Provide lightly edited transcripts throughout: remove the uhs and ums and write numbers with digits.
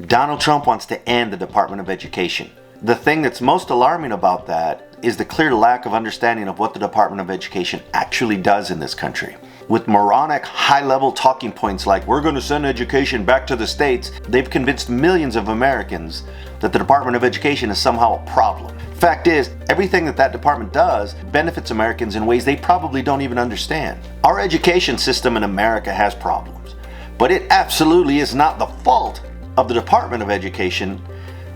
Donald Trump wants to end the Department of Education. The thing that's most alarming about that is the clear lack of understanding of what the Department of Education actually does in this country. With moronic, high-level talking points like, we're going to send education back to the states, they've convinced millions of Americans that the Department of Education is somehow a problem. Fact is, everything that department does benefits Americans in ways they probably don't even understand. Our education system in America has problems, but it absolutely is not the fault of the Department of Education.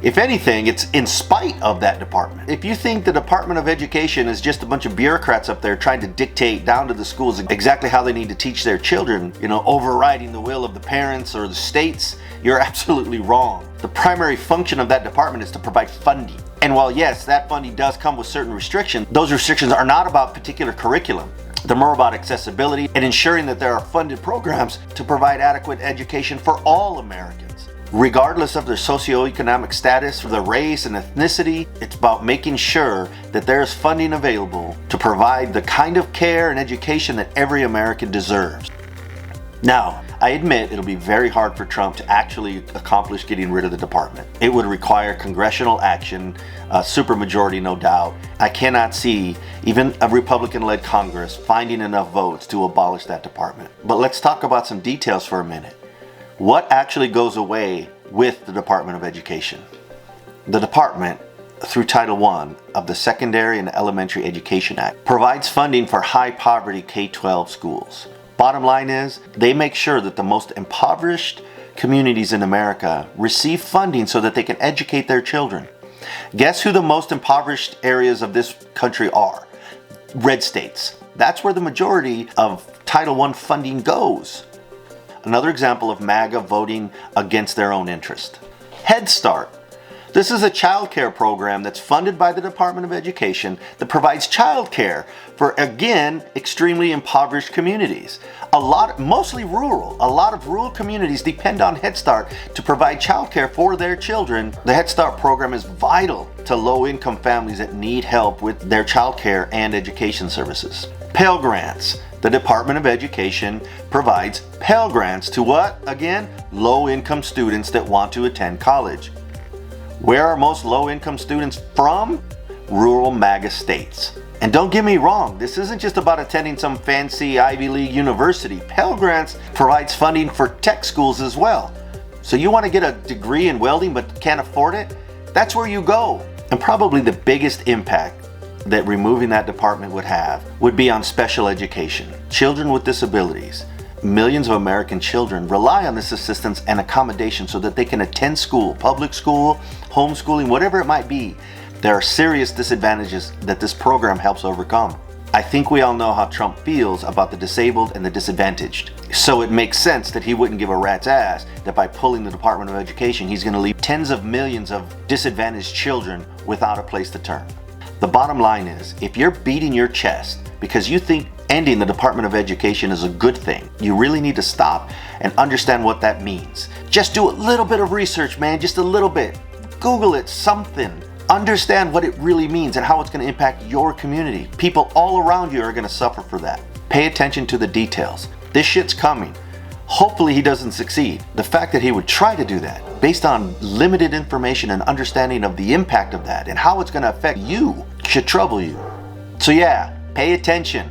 If anything, it's in spite of that department. If you think the Department of Education is just a bunch of bureaucrats up there trying to dictate down to the schools exactly how they need to teach their children, overriding the will of the parents or the states, you're absolutely wrong. The primary function of that department is to provide funding. And while yes, that funding does come with certain restrictions, those restrictions are not about particular curriculum. They're more about accessibility and ensuring that there are funded programs to provide adequate education for all Americans. Regardless of their socioeconomic status, their race and ethnicity, it's about making sure that there's funding available to provide the kind of care and education that every American deserves. Now, I admit it'll be very hard for Trump to actually accomplish getting rid of the department. It would require congressional action, a supermajority no doubt. I cannot see even a Republican-led Congress finding enough votes to abolish that department. But let's talk about some details for a minute. What actually goes away with the Department of Education? The department, through Title I of the Secondary and Elementary Education Act, provides funding for high-poverty K-12 schools. Bottom line is, they make sure that the most impoverished communities in America receive funding so that they can educate their children. Guess who the most impoverished areas of this country are? Red states. That's where the majority of Title I funding goes. Another example of MAGA voting against their own interest. Head Start. This is a child care program that's funded by the Department of Education that provides child care for, again, extremely impoverished communities. Mostly rural. A lot of rural communities depend on Head Start to provide child care for their children. The Head Start program is vital to low-income families that need help with their child care and education services. Pell Grants. The Department of Education provides Pell Grants to what? Again, low-income students that want to attend college. Where are most low-income students from? Rural MAGA states. And don't get me wrong, this isn't just about attending some fancy Ivy League university. Pell Grants provides funding for tech schools as well. So you want to get a degree in welding but can't afford it? That's where you go. And probably the biggest impact that removing that department would be on special education. Children with disabilities. Millions of American children rely on this assistance and accommodation so that they can attend school, public school, homeschooling, whatever it might be. There are serious disadvantages that this program helps overcome. I think we all know how Trump feels about the disabled and the disadvantaged. So it makes sense that he wouldn't give a rat's ass that by pulling the Department of Education, he's going to leave tens of millions of disadvantaged children without a place to turn. The bottom line is, if you're beating your chest because you think ending the Department of Education is a good thing, you really need to stop and understand what that means. Just do a little bit of research, man, just a little bit. Google it, something. Understand what it really means and how it's going to impact your community. People all around you are going to suffer for that. Pay attention to the details. This shit's coming. Hopefully he doesn't succeed. The fact that he would try to do that based on limited information and understanding of the impact of that and how it's going to affect you should trouble you. So yeah, pay attention.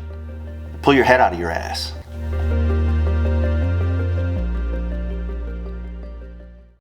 Pull your head out of your ass.